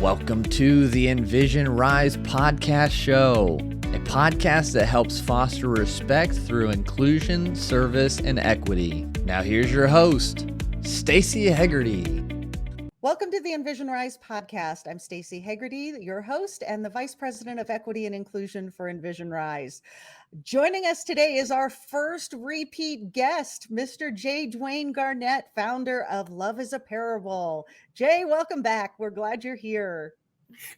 Welcome to the Envision RISE podcast show, a podcast that helps foster respect through inclusion, service, and equity. Now here's your host, Staci Hegarty. Welcome to the Envision RISE podcast. I'm Staci Hegarty, your host and the Vice President of Equity and Inclusion for Envision RISE. Joining us today is our first repeat guest, Mr. J. Dwayne Garnett, founder of Love is a Parable. Jay, welcome back. We're glad you're here.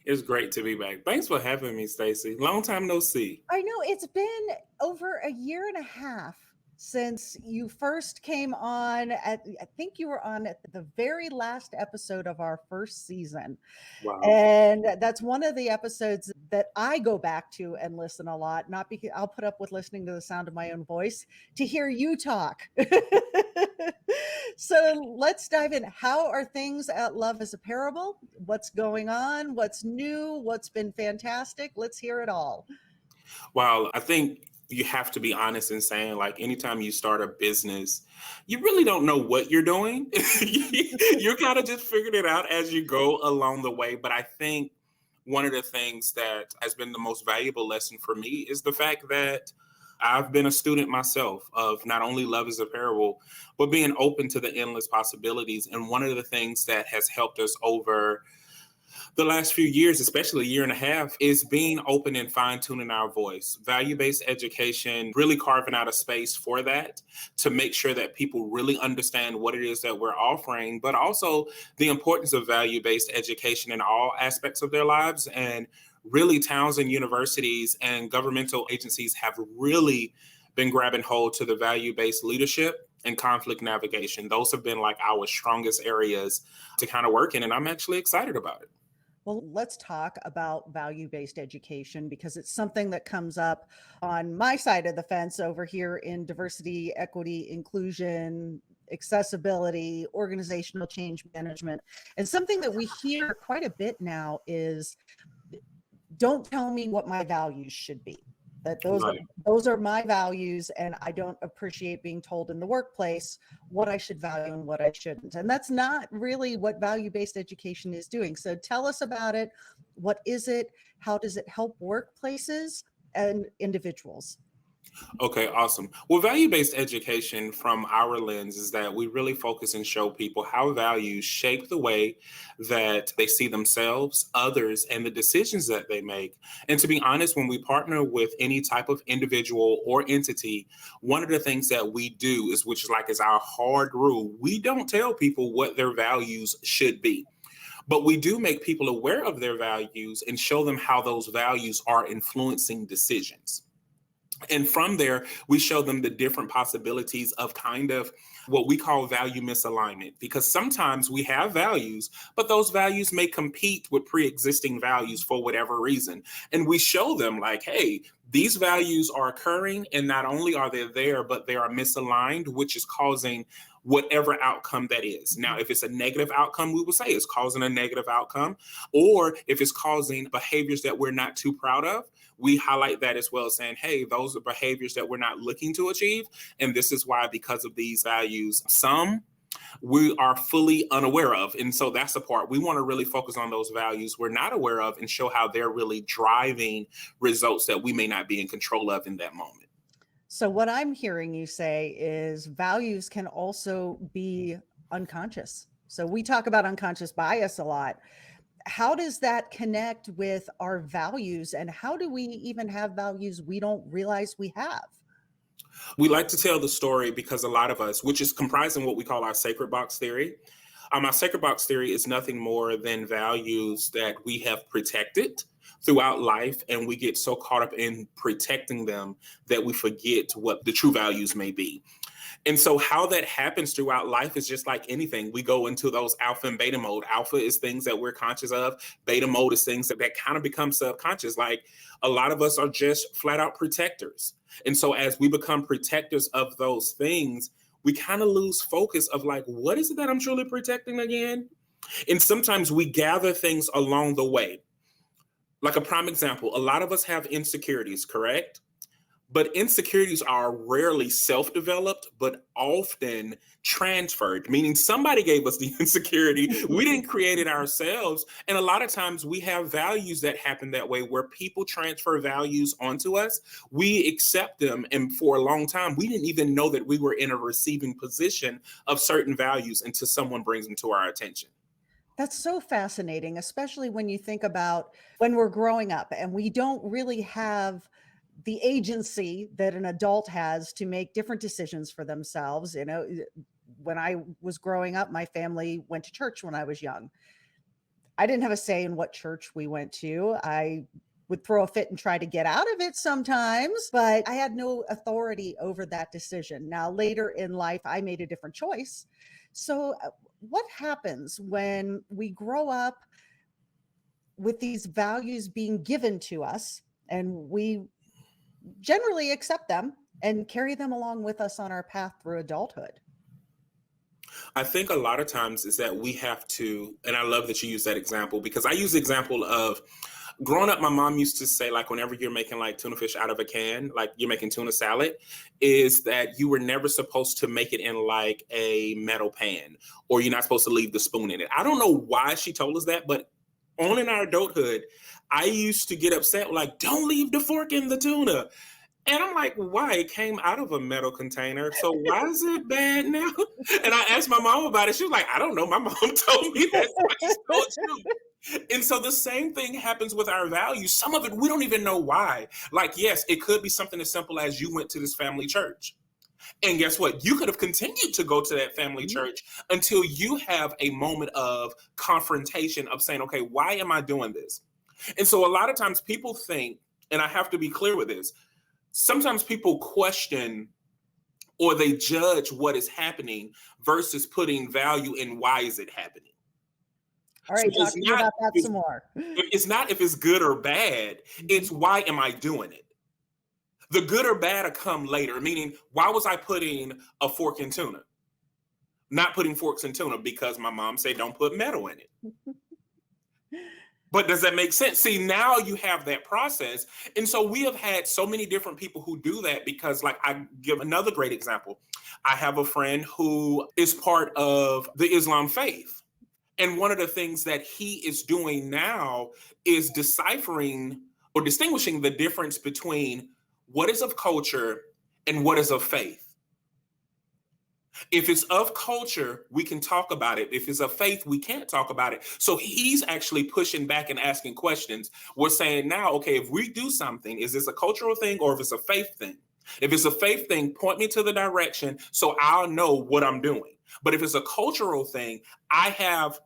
It's great to be back. Thanks for having me, Staci. Long time no see. I know it's been over a year and a half since you first came on. I think you were on at the very last episode of our first season. Wow. And that's one of the episodes that I go back to and listen a lot, not because I'll put up with listening to the sound of my own voice to hear you talk. So let's dive in. How are things at Love is a Parable? What's going on? What's new? What's been fantastic? Let's hear it all. Wow. I think you have to be honest in saying, like, anytime you start a business, you really don't know what you're doing. You're kind of just figuring it out as you go along the way. But I think one of the things that has been the most valuable lesson for me is the fact that I've been a student myself of not only Love is a Parable, but being open to the endless possibilities. And one of the things that has helped us over the last few years, especially a year and a half, is being open and fine-tuning our voice. Value-based education, really carving out a space for that to make sure that people really understand what it is that we're offering, but also the importance of value-based education in all aspects of their lives. And really, towns and universities and governmental agencies have really been grabbing hold to the value-based leadership and conflict navigation. Those have been like our strongest areas to kind of work in, and I'm actually excited about it. Well, let's talk about value-based education because it's something that comes up on my side of the fence over here in diversity, equity, inclusion, accessibility, organizational change management. And something that we hear quite a bit now is, don't tell me what my values should be. That those are my values, and I don't appreciate being told in the workplace what I should value and what I shouldn't. And that's not really what value-based education is doing. So tell us about it. What is it? How does it help workplaces and individuals? Okay, awesome. Well, value-based education from our lens is that we really focus and show people how values shape the way that they see themselves, others, and the decisions that they make. And to be honest, when we partner with any type of individual or entity, one of the things that we do is, which is our hard rule, we don't tell people what their values should be. But we do make people aware of their values and show them how those values are influencing decisions. And from there, we show them the different possibilities of kind of what we call value misalignment, because sometimes we have values, but those values may compete with pre-existing values for whatever reason. And we show them like, hey, these values are occurring, and not only are they there, but they are misaligned, which is causing whatever outcome that is. Now, if it's a negative outcome, we will say it's causing a negative outcome. Or if it's causing behaviors that we're not too proud of, we highlight that as well, saying, hey, those are behaviors that we're not looking to achieve. And this is why, because of these values, some we are fully unaware of. And so that's the part we want to really focus on, those values we're not aware of, and show how they're really driving results that we may not be in control of in that moment. So what I'm hearing you say is values can also be unconscious. So we talk about unconscious bias a lot. How does that connect with our values, and how do we even have values we don't realize we have? We like to tell the story because a lot of us, which is comprising what we call our sacred box theory. Our sacred box theory is nothing more than values that we have protected throughout life, and we get so caught up in protecting them that we forget what the true values may be. And so how that happens throughout life is just like anything. We go into those alpha and beta mode. Alpha is things that we're conscious of. Beta mode is things that kind of become subconscious. Like, a lot of us are just flat out protectors. And so as we become protectors of those things, we kind of lose focus of like, what is it that I'm truly protecting again? And sometimes we gather things along the way. Like a prime example, a lot of us have insecurities, correct? But insecurities are rarely self-developed, but often transferred, meaning somebody gave us the insecurity. We didn't create it ourselves. And a lot of times we have values that happen that way, where people transfer values onto us. We accept them. And for a long time, we didn't even know that we were in a receiving position of certain values until someone brings them to our attention. That's so fascinating, especially when you think about when we're growing up and we don't really have the agency that an adult has to make different decisions for themselves. You know, when I was growing up, my family went to church when I was young. I didn't have a say in what church we went to. I would throw a fit and try to get out of it sometimes, but I had no authority over that decision. Now, later in life, I made a different choice. So, what happens when we grow up with these values being given to us and we generally accept them and carry them along with us on our path through adulthood? I think a lot of times is that we have to, and I love that you use that example, because I use the example of growing up. My mom used to say, like, whenever you're making like tuna fish out of a can, like you're making tuna salad, is that you were never supposed to make it in like a metal pan, or you're not supposed to leave the spoon in it. I don't know why she told us that, but on in our adulthood, I used to get upset, like, don't leave the fork in the tuna. And I'm like, why? It came out of a metal container. So why is it bad now? And I asked my mom about it. She was like, I don't know. My mom told me that. So I just told you. And so the same thing happens with our values. Some of it, we don't even know why. Like, yes, it could be something as simple as you went to this family church. And guess what? You could have continued to go to that family church until you have a moment of confrontation of saying, okay, why am I doing this? And so a lot of times people think, and I have to be clear with this, sometimes people question or they judge what is happening versus putting value in why is it happening. All right, So talk to me about that some more. It's not if it's good or bad, it's why am I doing it? The good or bad will come later, meaning why was I putting a fork in tuna? Not putting forks in tuna because my mom said don't put metal in it. But does that make sense? See, now you have that process. And so we have had so many different people who do that because, like, I give another great example. I have a friend who is part of the Islam faith. And one of the things that he is doing now is deciphering or distinguishing the difference between what is of culture and what is of faith. If it's of culture, we can talk about it. If it's of faith, we can't talk about it. So he's actually pushing back and asking questions. We're saying now, okay, if we do something, is this a cultural thing or if it's a faith thing? If it's a faith thing, point me to the direction so I'll know what I'm doing. But if it's a cultural thing, I have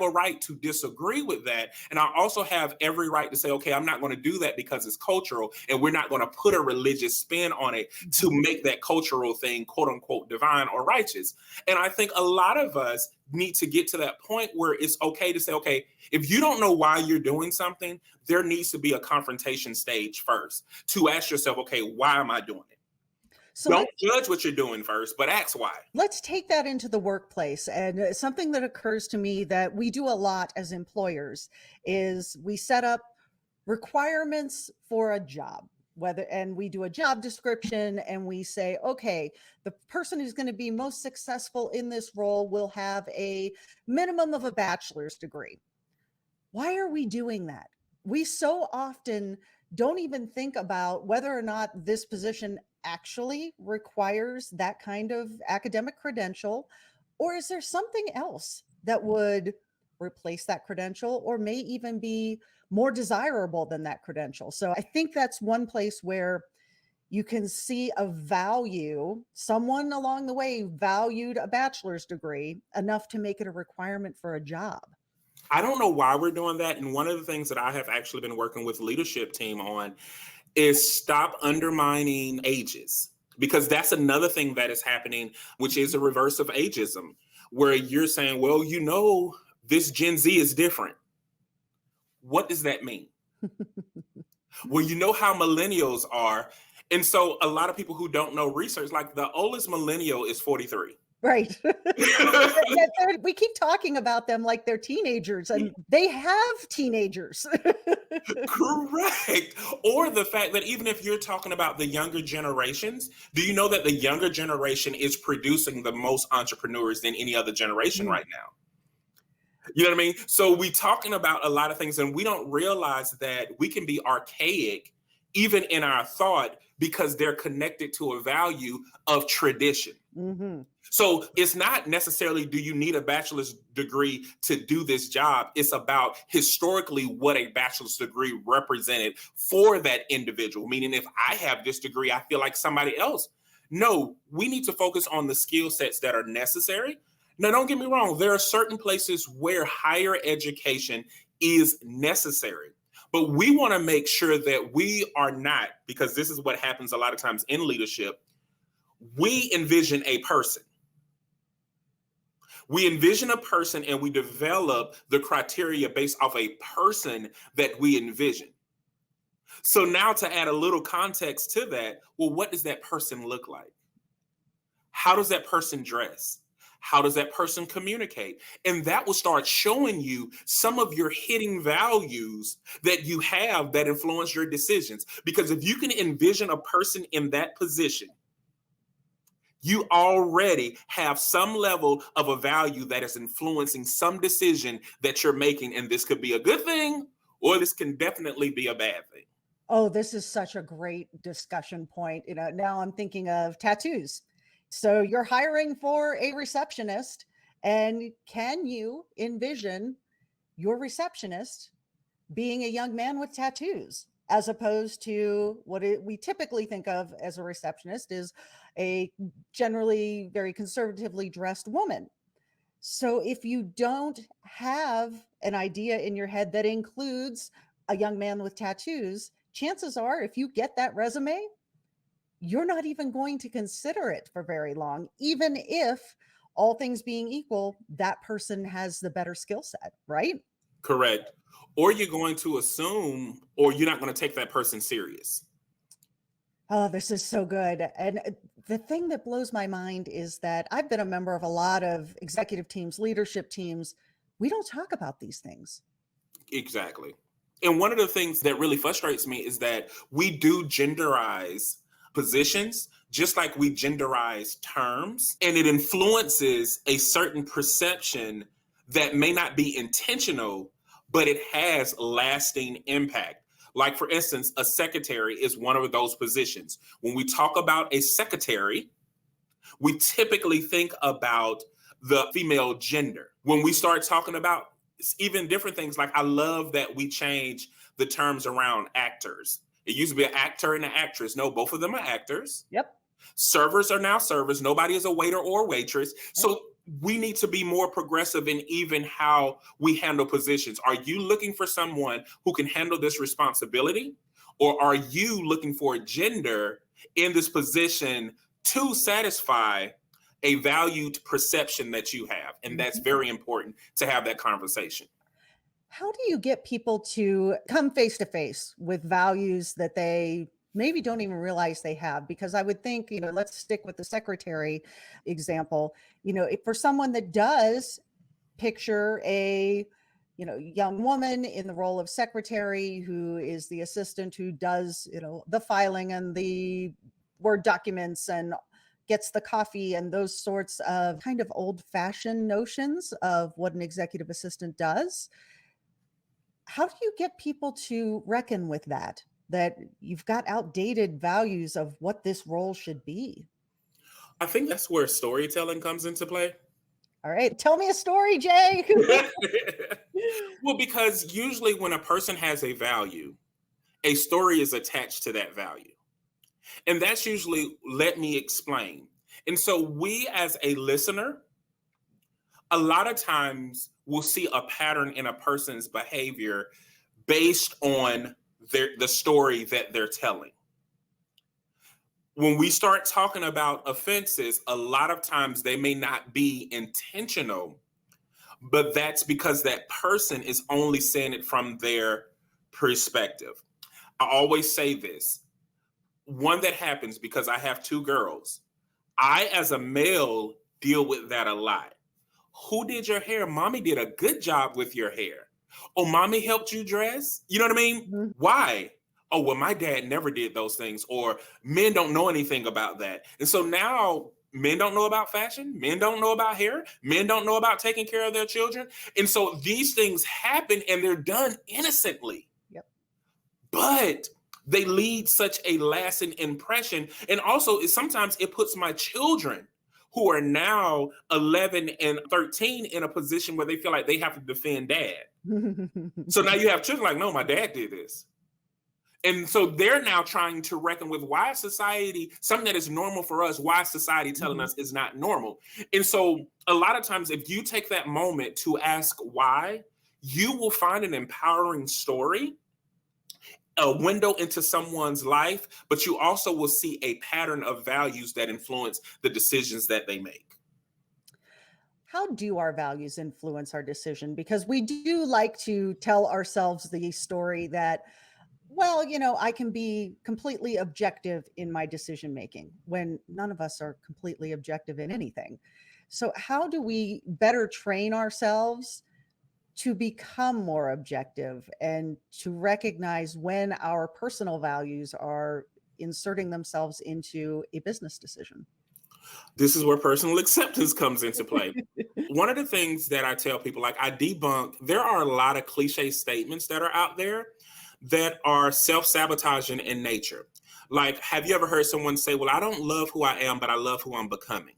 a right to disagree with that. And I also have every right to say, okay, I'm not going to do that because it's cultural. And we're not going to put a religious spin on it to make that cultural thing, quote unquote, divine or righteous. And I think a lot of us need to get to that point where it's okay to say, okay, if you don't know why you're doing something, there needs to be a confrontation stage first to ask yourself, okay, why am I doing it? So don't judge what you're doing first, but ask why. Let's take that into the workplace. And something that occurs to me that we do a lot as employers is we set up requirements for a job, and we do a job description and we say, okay, the person who's going to be most successful in this role will have a minimum of a bachelor's degree. Why are we doing that? We so often don't even think about whether or not this position actually requires that kind of academic credential, or is there something else that would replace that credential or may even be more desirable than that credential? So I think that's one place where you can see a value. Someone along the way valued a bachelor's degree enough to make it a requirement for a job. I don't know why we're doing that. And one of the things that I have actually been working with leadership team on is stop undermining ages, because that's another thing that is happening, which is a reverse of ageism, where you're saying, well, you know, this Gen Z is different. What does that mean? Well, you know how millennials are. And so a lot of people who don't know research, like the oldest millennial is 43. Right. We keep talking about them like they're teenagers, and they have teenagers. Correct. Or the fact that even if you're talking about the younger generations, do you know that the younger generation is producing the most entrepreneurs than any other generation right now? You know what I mean? So we talking about a lot of things, and we don't realize that we can be archaic even in our thought because they're connected to a value of tradition. Mm-hmm. So it's not necessarily do you need a bachelor's degree to do this job. It's about historically what a bachelor's degree represented for that individual. Meaning if I have this degree, I feel like somebody else. No, we need to focus on the skill sets that are necessary. Now, don't get me wrong. There are certain places where higher education is necessary. But we want to make sure that we are not, because this is what happens a lot of times in leadership, we envision a person. We envision a person and we develop the criteria based off a person that we envision. So now to add a little context to that, well, what does that person look like? How does that person dress? How does that person communicate? And that will start showing you some of your hidden values that you have that influence your decisions. Because if you can envision a person in that position, you already have some level of a value that is influencing some decision that you're making. And this could be a good thing, or this can definitely be a bad thing. Oh, this is such a great discussion point. Now I'm thinking of tattoos. So you're hiring for a receptionist, and can you envision your receptionist being a young man with tattoos, as opposed to what we typically think of as a receptionist is a generally very conservatively dressed woman. So if you don't have an idea in your head that includes a young man with tattoos, chances are if you get that resume, you're not even going to consider it for very long, even if all things being equal, that person has the better skill set, right? Correct. Or you're going to assume, or you're not going to take that person serious. Oh, this is so good. And the thing that blows my mind is that I've been a member of a lot of executive teams, leadership teams. We don't talk about these things. Exactly. And one of the things that really frustrates me is that we do genderize positions just like we genderize terms, and it influences a certain perception that may not be intentional, but it has lasting impact. Like, for instance, a secretary is one of those positions. When we talk about a secretary, we typically think about the female gender. When we start talking about even different things, like I love that we change the terms around actors. It used to be an actor and an actress. No, both of them are actors. Yep. Servers are now servers. Nobody is a waiter or a waitress. So we need to be more progressive in even how we handle positions. Are you looking for someone who can handle this responsibility? Or are you looking for a gender in this position to satisfy a valued perception that you have? And that's very important to have that conversation. How do you get people to come face to face with values that they maybe don't even realize they have? Because I would think, let's stick with the secretary example. If for someone that does picture a, young woman in the role of secretary who is the assistant who does, the filing and the Word documents and gets the coffee and those sorts of kind of old-fashioned notions of what an executive assistant does. How do you get people to reckon with that you've got outdated values of what this role should be? I think that's where storytelling comes into play. All right. Tell me a story, Jay. Well, because usually when a person has a value, a story is attached to that value. And that's usually, let me explain. And so we as a listener, a lot of times we'll see a pattern in a person's behavior based on the story that they're telling. When we start talking about offenses, a lot of times they may not be intentional, but that's because that person is only saying it from their perspective. I always say this. One that happens because I have two girls. I, as a male, deal with that a lot. Who did your hair? Mommy did a good job with your hair. Oh, mommy helped you dress? You know what I mean? Mhm. Why? Oh, well, my dad never did those things, or men don't know anything about that. And so now men don't know about fashion, men don't know about hair, men don't know about taking care of their children. And so these things happen and they're done innocently. Yep. But they leave such a lasting impression. And also, sometimes it puts my children, who are now 11 and 13, in a position where they feel like they have to defend dad. So now you have children like, no, my dad did this. And so they're now trying to reckon with why society, something that is normal for us, why society telling us is not normal. And so a lot of times, if you take that moment to ask why, you will find an empowering story, a window into someone's life, but you also will see a pattern of values that influence the decisions that they make. How do our values influence our decision? Because we do like to tell ourselves the story that, well, I can be completely objective in my decision making, when none of us are completely objective in anything. So how do we better train ourselves to become more objective and to recognize when our personal values are inserting themselves into a business decision? This is where personal acceptance comes into play. One of the things that I tell people, like, I debunk, there are a lot of cliche statements that are out there that are self-sabotaging in nature. Like, have you ever heard someone say, well, I don't love who I am, but I love who I'm becoming?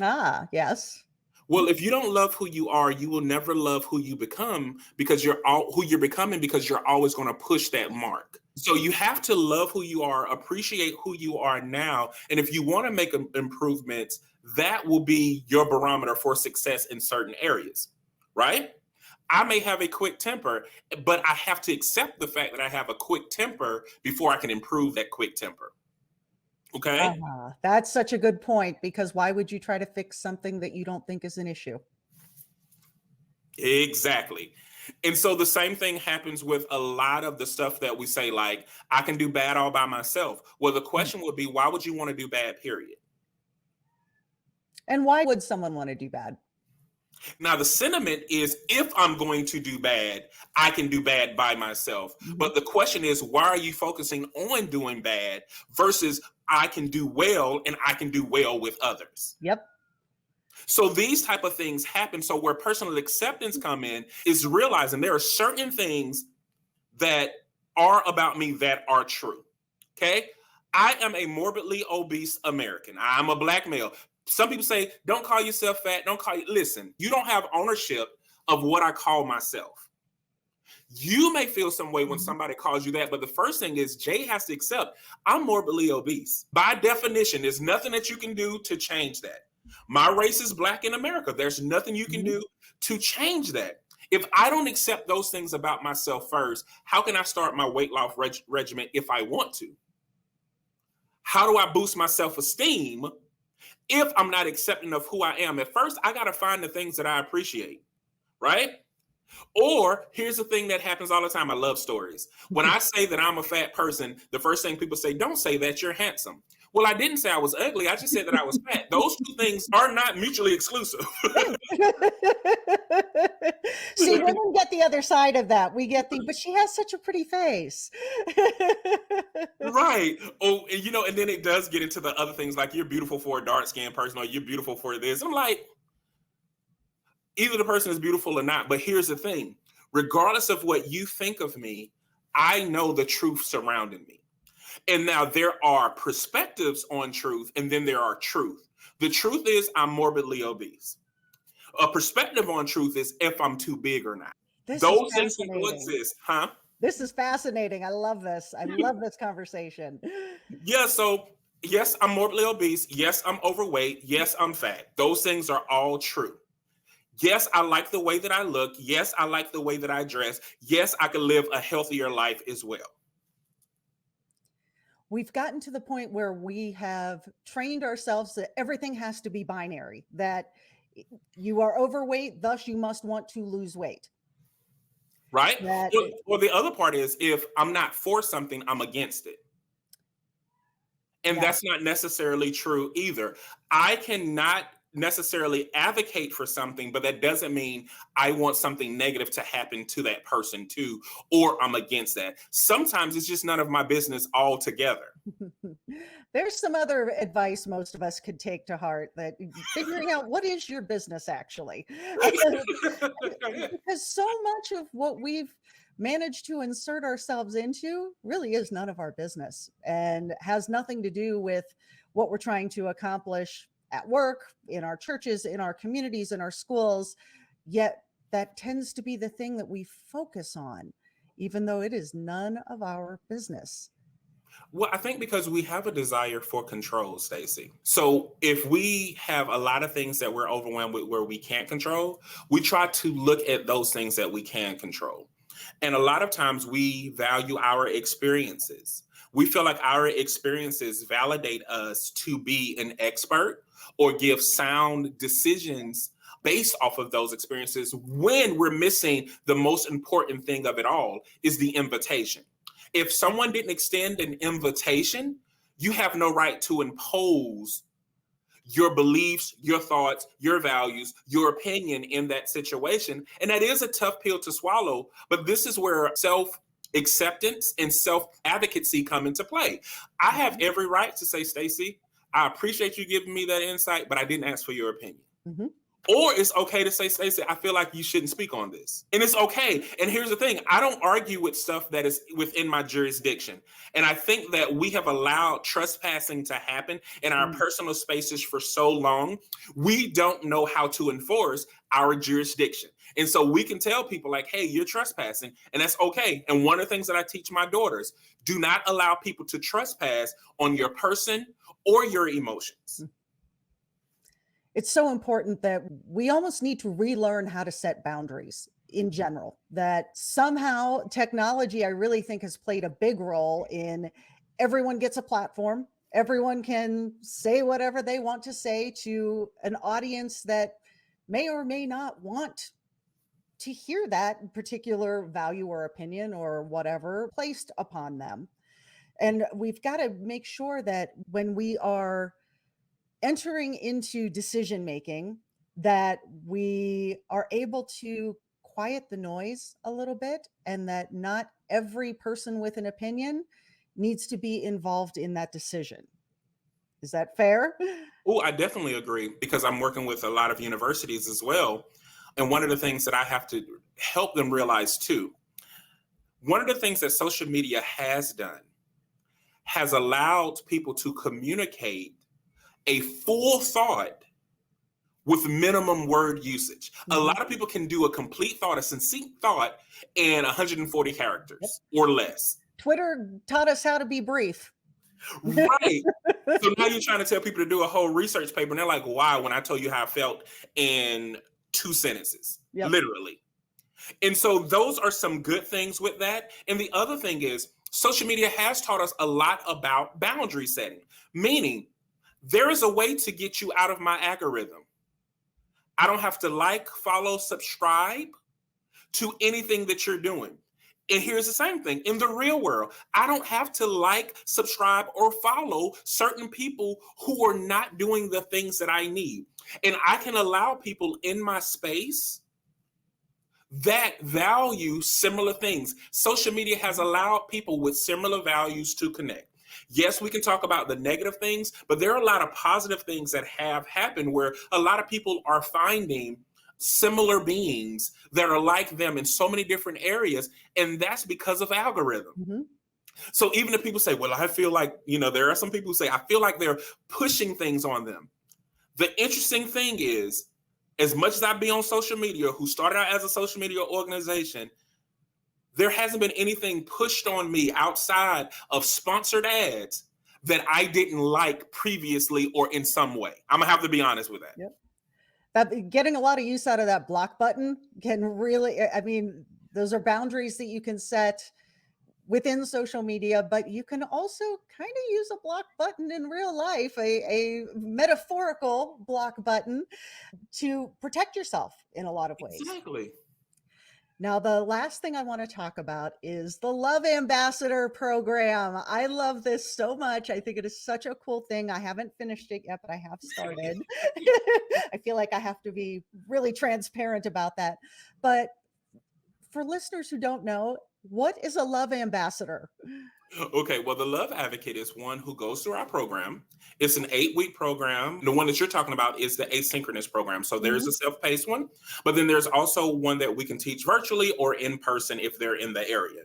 Ah, yes. Well, if you don't love who you are, you will never love who you become, because who you're becoming, because you're always going to push that mark. So you have to love who you are, appreciate who you are now. And if you want to make improvements, that will be your barometer for success in certain areas, right? I may have a quick temper, but I have to accept the fact that I have a quick temper before I can improve that quick temper. Okay? That's such a good point, because why would you try to fix something that you don't think is an issue? Exactly. And so the same thing happens with a lot of the stuff that we say, like, I can do bad all by myself. Well, the question would be, why would you want to do bad, period? And why would someone want to do bad? Now, the sentiment is, if I'm going to do bad, I can do bad by myself. But the question is, why are you focusing on doing bad versus I can do well, and I can do well with others? Yep. So these type of things happen. So where personal acceptance come in is realizing there are certain things that are about me that are true. Okay. I am a morbidly obese American. I'm a Black male. Some people say, don't call yourself fat. Listen, you don't have ownership of what I call myself. You may feel some way when somebody calls you that, but the first thing is, Jay has to accept, I'm morbidly obese. By definition, there's nothing that you can do to change that. My race is Black in America. There's nothing you can do to change that. If I don't accept those things about myself first, how can I start my weight loss regimen if I want to? How do I boost my self-esteem if I'm not accepting of who I am? At first, I got to find the things that I appreciate, right? Or here's the thing that happens all the time. I love stories. When I say that I'm a fat person, the first thing people say, don't say that, you're handsome. Well, I didn't say I was ugly. I just said that I was fat. Those two things are not mutually exclusive. See, we don't get the other side of that. We get but she has such a pretty face. Right. Oh, and then it does get into the other things, like, you're beautiful for a dark-skinned person, or you're beautiful for this. I'm like, either the person is beautiful or not. But here's the thing. Regardless of what you think of me, I know the truth surrounding me. And now there are perspectives on truth, and then there are truth. The truth is, I'm morbidly obese. A perspective on truth is if I'm too big or not. Those things can coexist, huh? This is fascinating. I love this. I love this conversation. Yeah, so yes, I'm morbidly obese. Yes, I'm overweight. Yes, I'm fat. Those things are all true. Yes, I like the way that I look. Yes, I like the way that I dress. Yes, I can live a healthier life as well. We've gotten to the point where we have trained ourselves that everything has to be binary, that you are overweight, thus you must want to lose weight. Right? Well, the other part is, if I'm not for something, I'm against it. And that's not necessarily true either. I cannot necessarily advocate for something, but that doesn't mean I want something negative to happen to that person too, or I'm against that. Sometimes it's just none of my business altogether. There's some other advice most of us could take to heart, that figuring out what is your business actually. Because so much of what we've managed to insert ourselves into really is none of our business and has nothing to do with what we're trying to accomplish at work, in our churches, in our communities, in our schools. Yet that tends to be the thing that we focus on, even though it is none of our business. Well, I think because we have a desire for control, Staci. So if we have a lot of things that we're overwhelmed with where we can't control, we try to look at those things that we can control. And a lot of times we value our experiences. We feel like our experiences validate us to be an expert or give sound decisions based off of those experiences, when we're missing the most important thing of it all is the invitation. If someone didn't extend an invitation, you have no right to impose your beliefs, your thoughts, your values, your opinion in that situation. And that is a tough pill to swallow, but this is where self-acceptance and self-advocacy come into play. I have every right to say, Staci, I appreciate you giving me that insight, but I didn't ask for your opinion. Mm-hmm. Or it's okay to say, Staci, I feel like you shouldn't speak on this. And it's okay. And here's the thing. I don't argue with stuff that is within my jurisdiction. And I think that we have allowed trespassing to happen in our personal spaces for so long. We don't know how to enforce our jurisdiction. And so we can tell people like, hey, you're trespassing, and that's okay. And one of the things that I teach my daughters, do not allow people to trespass on your person or your emotions. It's so important that we almost need to relearn how to set boundaries in general, that somehow technology, I really think, has played a big role in everyone gets a platform. Everyone can say whatever they want to say to an audience that may or may not want to hear that particular value or opinion or whatever placed upon them. And we've got to make sure that when we are entering into decision making, that we are able to quiet the noise a little bit, and that not every person with an opinion needs to be involved in that decision. Is that fair? Oh, I definitely agree, because I'm working with a lot of universities as well. And one of the things that I have to help them realize too, one of the things that social media has done has allowed people to communicate a full thought with minimum word usage. Mm-hmm. A lot of people can do a complete thought, a succinct thought in 140 characters or less. Twitter taught us how to be brief. Right. So now you're trying to tell people to do a whole research paper, and they're like, why, when I told you how I felt in 2 sentences, literally. And so those are some good things with that. And the other thing is, social media has taught us a lot about boundary setting, meaning there is a way to get you out of my algorithm. I don't have to like, follow, subscribe to anything that you're doing. And here's the same thing in the real world. I don't have to like, subscribe, or follow certain people who are not doing the things that I need. And I can allow people in my space that value similar things. Social media has allowed people with similar values to connect. Yes, we can talk about the negative things, but there are a lot of positive things that have happened where a lot of people are finding similar beings that are like them in so many different areas. And that's because of algorithm. Mm-hmm. So even if people say, well, I feel like, there are some people who say, I feel like they're pushing things on them. The interesting thing is, as much as I be on social media, who started out as a social media organization, there hasn't been anything pushed on me outside of sponsored ads that I didn't like previously or in some way. I'm gonna have to be honest with that. Yep. That getting a lot of use out of that block button can really, those are boundaries that you can set within social media, but you can also kind of use a block button in real life, a metaphorical block button, to protect yourself in a lot of ways. Exactly. Now, the last thing I want to talk about is the Love Ambassador program. I love this so much. I think it is such a cool thing. I haven't finished it yet, but I have started. I feel like I have to be really transparent about that. But for listeners who don't know, what is a Love Ambassador? Okay, well, the Love Advocate is one who goes through our program. It's an 8-week program. The one that you're talking about is the asynchronous program. So there's a self-paced one, but then there's also one that we can teach virtually or in person if they're in the area.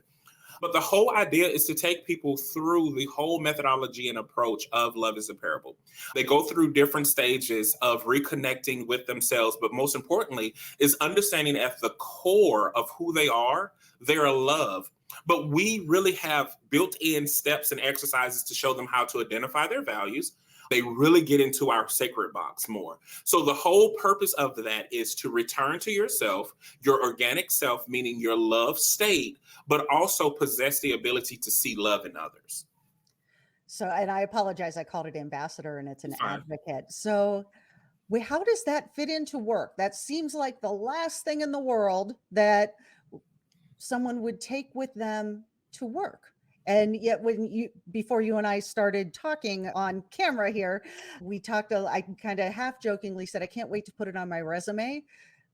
But the whole idea is to take people through the whole methodology and approach of Love is a Parable. They go through different stages of reconnecting with themselves, but most importantly is understanding at the core of who they are, they're love. But we really have built-in steps and exercises to show them how to identify their values. They really get into our sacred box more. So the whole purpose of that is to return to yourself, your organic self, meaning your love state, but also possess the ability to see love in others. So, and I apologize, I called it ambassador and it's an advocate. So how does that fit into work? That seems like the last thing in the world that someone would take with them to work. And yet before you and I started talking on camera here, we talked, I kind of half jokingly said, I can't wait to put it on my resume,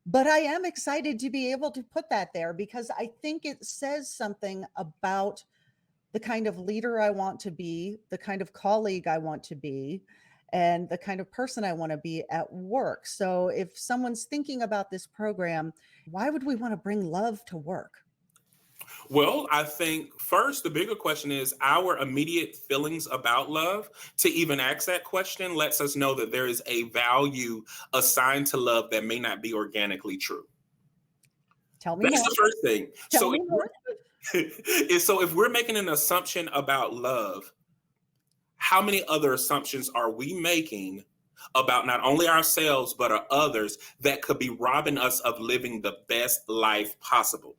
but I am excited to be able to put that there because I think it says something about the kind of leader I want to be, the kind of colleague I want to be, and the kind of person I want to be at work. So if someone's thinking about this program, why would we want to bring love to work? Well, I think first, the bigger question is our immediate feelings about love. To even ask that question lets us know that there is a value assigned to love that may not be organically true. Tell me That's more. the first thing. Tell me more. So if we're making an assumption about love, how many other assumptions are we making about not only ourselves, but others that could be robbing us of living the best life possible?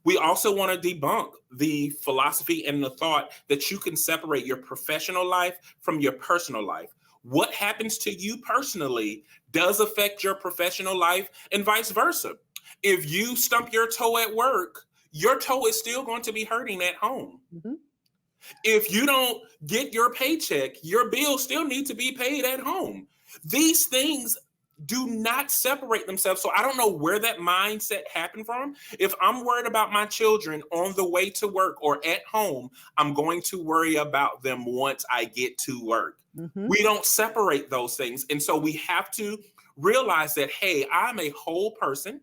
We also want to debunk the philosophy and the thought that you can separate your professional life from your personal life. What happens to you personally does affect your professional life and vice versa. If you stump your toe at work, your toe is still going to be hurting at home. Mm-hmm. If you don't get your paycheck, your bills still need to be paid at home. These things do not separate themselves. So I don't know where that mindset happened from. If I'm worried about my children on the way to work or at home, I'm going to worry about them once I get to work. Mm-hmm. We don't separate those things. And so we have to realize that, hey, I'm a whole person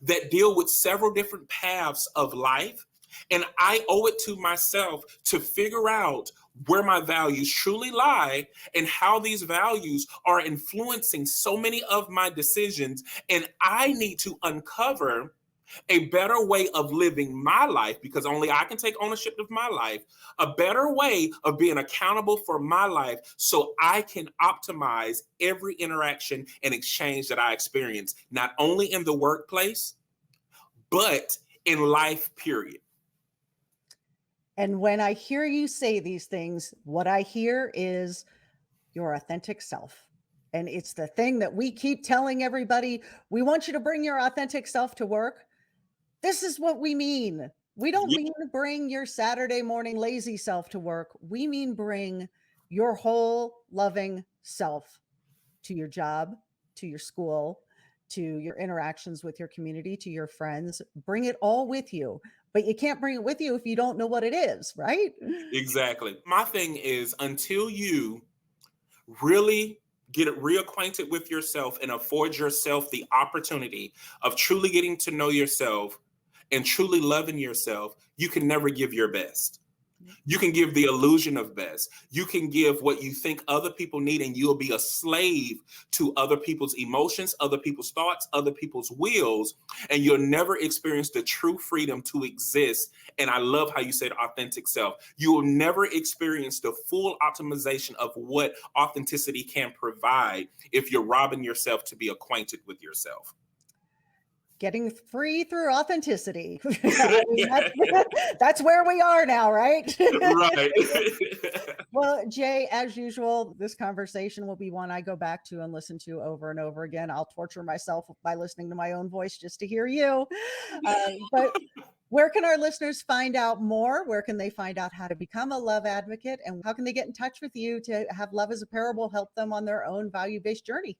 that deal with several different paths of life. And I owe it to myself to figure out where my values truly lie and how these values are influencing so many of my decisions. And I need to uncover a better way of living my life, because only I can take ownership of my life, a better way of being accountable for my life so I can optimize every interaction and exchange that I experience, not only in the workplace, but in life, period. And when I hear you say these things, what I hear is your authentic self. And it's the thing that we keep telling everybody. We want you to bring your authentic self to work. This is what we mean. We don't mean bring your Saturday morning lazy self to work. We mean bring your whole loving self to your job, to your school, to your interactions with your community, to your friends. Bring it all with you. But you can't bring it with you if you don't know what it is, right? Exactly. My thing is, until you really get reacquainted with yourself and afford yourself the opportunity of truly getting to know yourself and truly loving yourself, you can never give your best. You can give the illusion of best. You can give what you think other people need, and you'll be a slave to other people's emotions, other people's thoughts, other people's wills, and you'll never experience the true freedom to exist. And I love how you said authentic self. You will never experience the full optimization of what authenticity can provide if you're robbing yourself to be acquainted with yourself. Getting free through authenticity. I mean, that's where we are now, right? Right. Well, Jay, as usual, this conversation will be one I go back to and listen to over and over again. I'll torture myself by listening to my own voice just to hear you. But where can our listeners find out more? Where can they find out how to become a love advocate? And how can they get in touch with you to have Love as a Parable help them on their own value-based journey?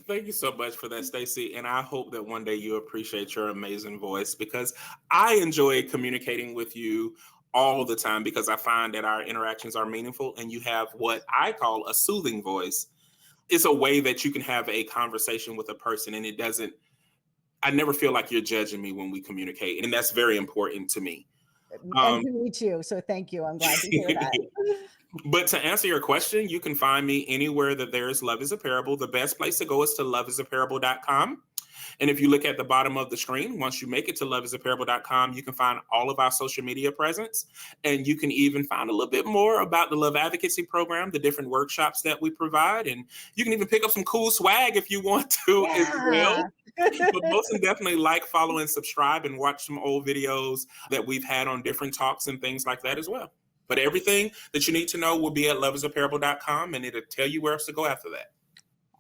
Thank you so much for that, Staci. And I hope that one day you appreciate your amazing voice, because I enjoy communicating with you all the time, because I find that our interactions are meaningful and you have what I call a soothing voice. It's a way that you can have a conversation with a person and I never feel like you're judging me when we communicate. And that's very important to me. And to me too. So thank you. I'm glad to hear that. But to answer your question, you can find me anywhere that there is Love is a Parable. The best place to go is to loveisaparable.com. And if you look at the bottom of the screen, once you make it to loveisaparable.com, you can find all of our social media presence. And you can even find a little bit more about the Love Advocacy Program, the different workshops that we provide. And you can even pick up some cool swag if you want to as well. But most definitely like, follow, and subscribe, and watch some old videos that we've had on different talks and things like that as well. But everything that you need to know will be at loveisaparable.com, and it'll tell you where else to go after that.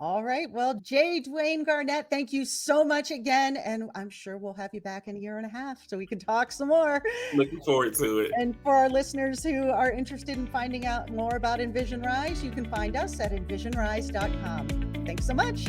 All right. Well, Dwayne Garnett, thank you so much again. And I'm sure we'll have you back in a year and a half so we can talk some more. Looking forward to it. And for our listeners who are interested in finding out more about Envision RISE, you can find us at envisionrise.com. Thanks so much.